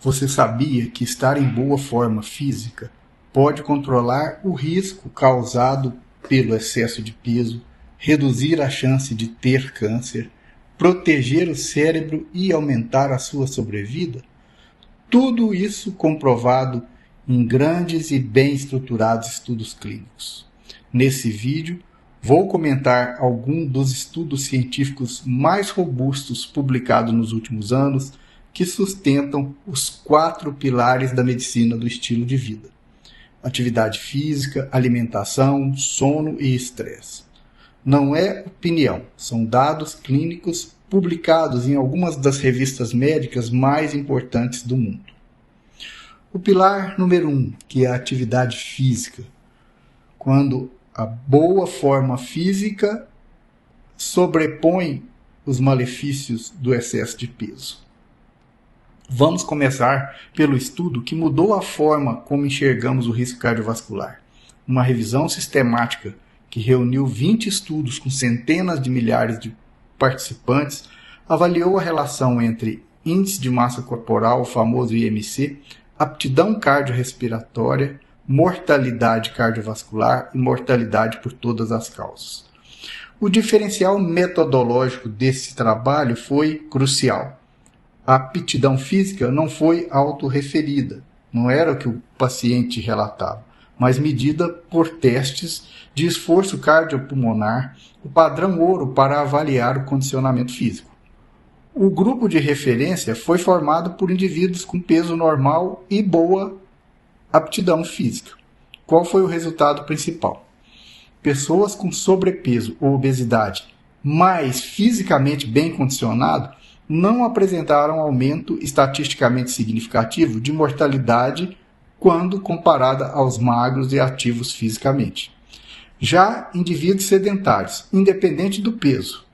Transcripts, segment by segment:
Você sabia que estar em boa forma física pode controlar o risco causado pelo excesso de peso, reduzir a chance de ter câncer, proteger o cérebro e aumentar a sua sobrevida? Tudo isso comprovado em grandes e bem estruturados estudos clínicos. Nesse vídeo, vou comentar alguns dos estudos científicos mais robustos publicados nos últimos anos que sustentam os 4 pilares da medicina do estilo de vida: atividade física, alimentação, sono e estresse. Não é opinião, são dados clínicos publicados em algumas das revistas médicas mais importantes do mundo. O pilar número 1, que é a atividade física, quando a boa forma física sobrepõe os malefícios do excesso de peso. Vamos começar pelo estudo que mudou a forma como enxergamos o risco cardiovascular. Uma revisão sistemática que reuniu 20 estudos com centenas de milhares de participantes avaliou a relação entre índice de massa corporal, o famoso IMC, aptidão cardiorrespiratória, mortalidade cardiovascular e mortalidade por todas as causas. O diferencial metodológico desse trabalho foi crucial. A aptidão física não foi autorreferida, não era o que o paciente relatava, mas medida por testes de esforço cardiopulmonar, o padrão ouro para avaliar o condicionamento físico. O grupo de referência foi formado por indivíduos com peso normal e boa aptidão física. Qual foi o resultado principal? Pessoas com sobrepeso ou obesidade, mas fisicamente bem condicionado, não apresentaram aumento estatisticamente significativo de mortalidade quando comparada aos magros e ativos fisicamente. Já indivíduos sedentários, independente do peso,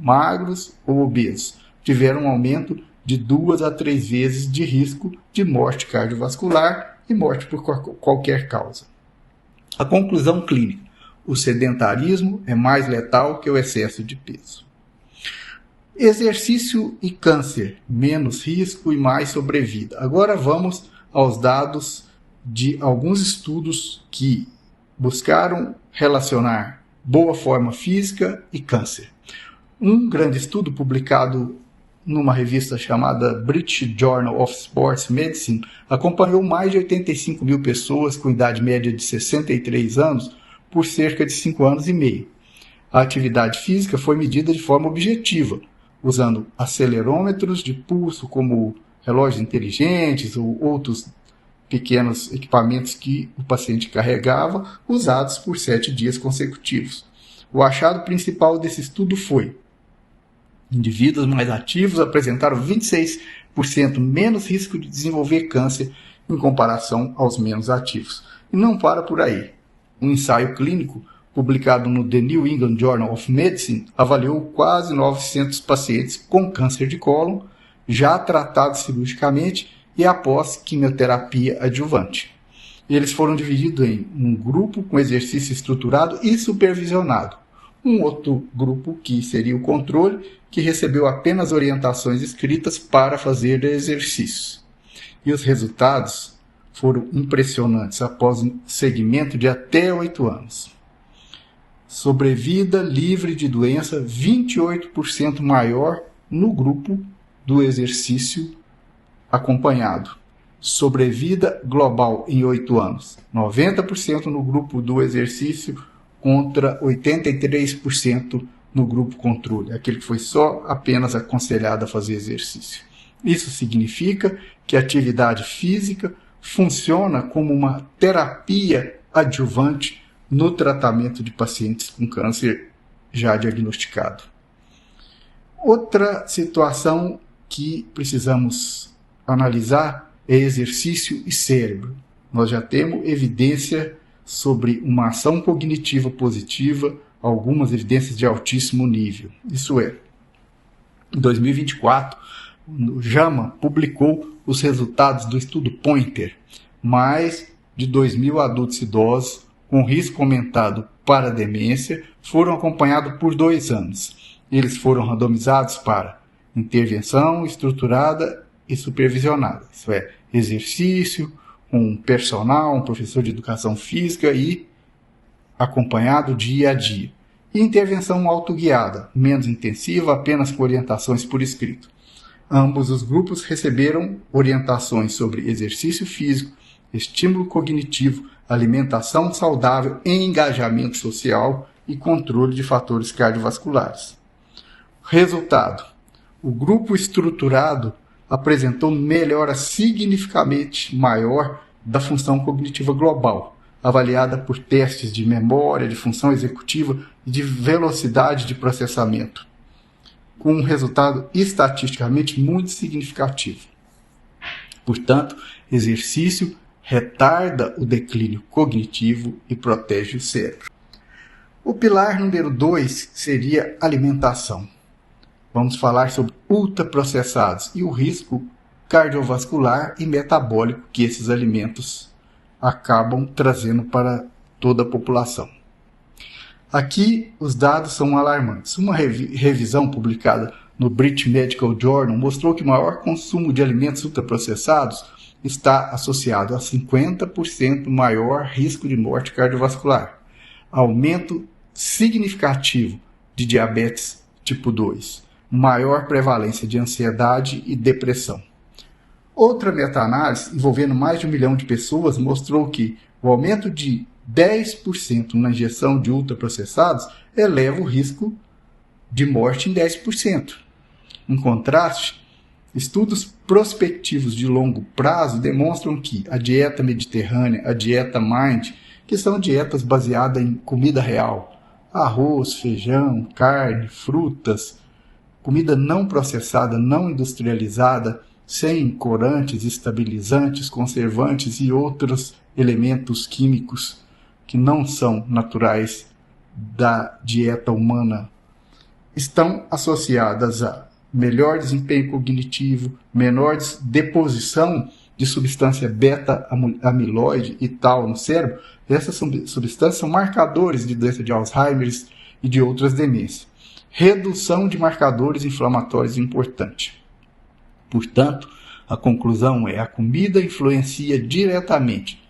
magros ou obesos, tiveram um aumento de 2 a 3 vezes de risco de morte cardiovascular e morte por qualquer causa. A conclusão clínica: o sedentarismo é mais letal que o excesso de peso. Exercício e câncer, menos risco e mais sobrevida. Agora vamos aos dados de alguns estudos que buscaram relacionar boa forma física e câncer. Um grande estudo publicado numa revista chamada British Journal of Sports Medicine acompanhou mais de 85 mil pessoas com idade média de 63 anos por cerca de 5 anos e meio. A atividade física foi medida de forma objetiva, usando acelerômetros de pulso como relógios inteligentes ou outros pequenos equipamentos que o paciente carregava, usados por 7 dias consecutivos. O achado principal desse estudo foi: indivíduos mais ativos apresentaram 26% menos risco de desenvolver câncer em comparação aos menos ativos. E não para por aí. Um ensaio clínico publicado no The New England Journal of Medicine avaliou quase 900 pacientes com câncer de cólon, já tratados cirurgicamente e após quimioterapia adjuvante. Eles foram divididos em um grupo com exercício estruturado e supervisionado, um outro grupo, que seria o controle, que recebeu apenas orientações escritas para fazer exercícios. E os resultados foram impressionantes após um segmento de até 8 anos. Sobrevida livre de doença 28% maior no grupo do exercício acompanhado. Sobrevida global em 8 anos, 90% no grupo do exercício contra 83% no grupo controle, aquele que foi só apenas aconselhado a fazer exercício. Isso significa que a atividade física funciona como uma terapia adjuvante no tratamento de pacientes com câncer já diagnosticado. Outra situação que precisamos analisar é exercício e cérebro. Nós já temos evidência sobre uma ação cognitiva positiva, algumas evidências de altíssimo nível. Isso é, em 2024, o JAMA publicou os resultados do estudo Pointer. Mais de 2.000 adultos idosos com risco aumentado para demência foram acompanhados por 2 anos. Eles foram randomizados para intervenção estruturada e supervisionada. Isso é, exercício, um personal, um professor de educação física e acompanhado dia a dia. E intervenção autoguiada, menos intensiva, apenas com orientações por escrito. Ambos os grupos receberam orientações sobre exercício físico, estímulo cognitivo, alimentação saudável, engajamento social e controle de fatores cardiovasculares. Resultado: o grupo estruturado apresentou melhora significativamente maior da função cognitiva global, avaliada por testes de memória, de função executiva e de velocidade de processamento, com um resultado estatisticamente muito significativo. Portanto, exercício retarda o declínio cognitivo e protege o cérebro. O pilar número 2 seria alimentação. Vamos falar sobre ultraprocessados e o risco cardiovascular e metabólico que esses alimentos acabam trazendo para toda a população. Aqui os dados são alarmantes. Uma revisão publicada no British Medical Journal mostrou que o maior consumo de alimentos ultraprocessados está associado a 50% maior risco de morte cardiovascular, aumento significativo de diabetes tipo 2, maior prevalência de ansiedade e depressão. Outra meta-análise, envolvendo mais de 1 milhão de pessoas, mostrou que o aumento de 10% na ingestão de ultraprocessados eleva o risco de morte em 10%. Em contraste, estudos prospectivos de longo prazo demonstram que a dieta mediterrânea, a dieta Mind, que são dietas baseadas em comida real, arroz, feijão, carne, frutas, comida não processada, não industrializada, sem corantes, estabilizantes, conservantes e outros elementos químicos que não são naturais da dieta humana, estão associadas a melhor desempenho cognitivo, menor deposição de substância beta-amiloide e tal no cérebro. Essas substâncias são marcadores de doença de Alzheimer e de outras demências. Redução de marcadores inflamatórios importante. Portanto, a conclusão é: a comida influencia diretamente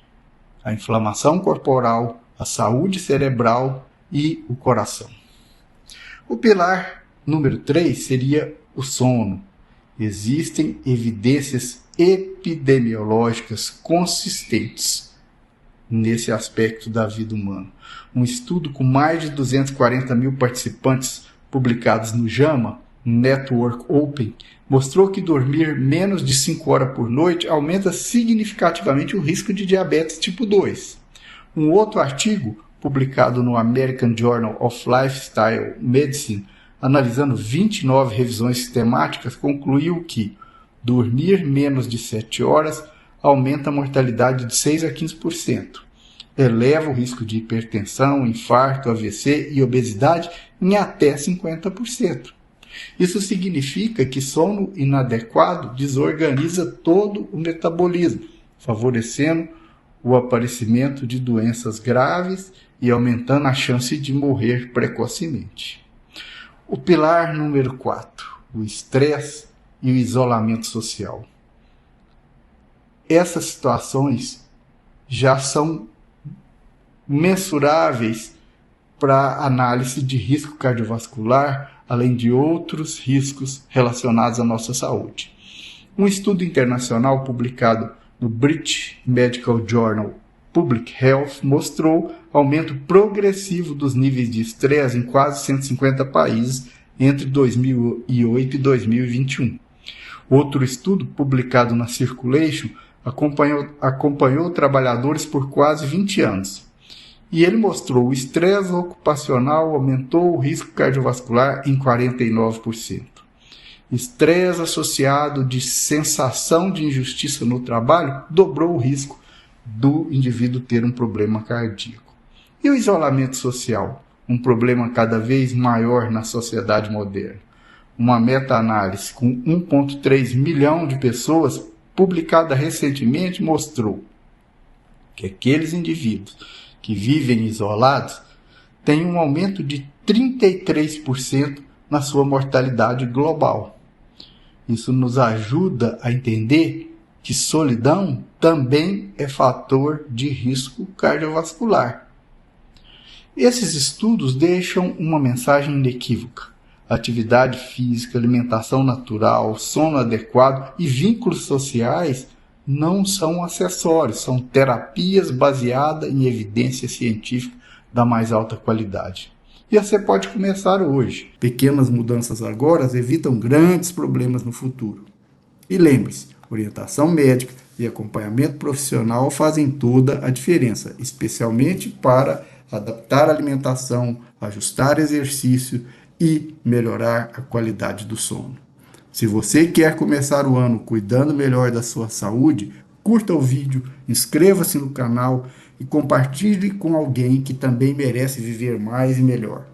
a inflamação corporal, a saúde cerebral e o coração. O pilar número 3 seria o sono. Existem evidências epidemiológicas consistentes nesse aspecto da vida humana. Um estudo com mais de 240 mil participantes publicados no JAMA, Network Open, mostrou que dormir menos de 5 horas por noite aumenta significativamente o risco de diabetes tipo 2. Um outro artigo, publicado no American Journal of Lifestyle Medicine, analisando 29 revisões sistemáticas, concluiu que dormir menos de 7 horas aumenta a mortalidade de 6 a 15%, eleva o risco de hipertensão, infarto, AVC e obesidade em até 50%. Isso significa que sono inadequado desorganiza todo o metabolismo, favorecendo o aparecimento de doenças graves e aumentando a chance de morrer precocemente. O pilar número 4, o estresse e o isolamento social. Essas situações já são mensuráveis para análise de risco cardiovascular, além de outros riscos relacionados à nossa saúde. Um estudo internacional publicado no British Medical Journal Public Health mostrou aumento progressivo dos níveis de estresse em quase 150 países entre 2008 e 2021. Outro estudo publicado na Circulation acompanhou trabalhadores por quase 20 anos. E ele mostrou o estresse ocupacional aumentou o risco cardiovascular em 49%. Estresse associado de sensação de injustiça no trabalho dobrou o risco do indivíduo ter um problema cardíaco. E o isolamento social, um problema cada vez maior na sociedade moderna. Uma meta-análise com 1,3 milhão de pessoas, publicada recentemente, mostrou que aqueles indivíduos que vivem isolados têm um aumento de 33% na sua mortalidade global. Isso nos ajuda a entender que solidão também é fator de risco cardiovascular. Esses estudos deixam uma mensagem inequívoca. Atividade física, alimentação natural, sono adequado e vínculos sociais não são acessórios, são terapias baseadas em evidência científica da mais alta qualidade. E você pode começar hoje. Pequenas mudanças agora evitam grandes problemas no futuro. E lembre-se, orientação médica e acompanhamento profissional fazem toda a diferença, especialmente para adaptar a alimentação, ajustar exercício e melhorar a qualidade do sono. Se você quer começar o ano cuidando melhor da sua saúde, curta o vídeo, inscreva-se no canal e compartilhe com alguém que também merece viver mais e melhor.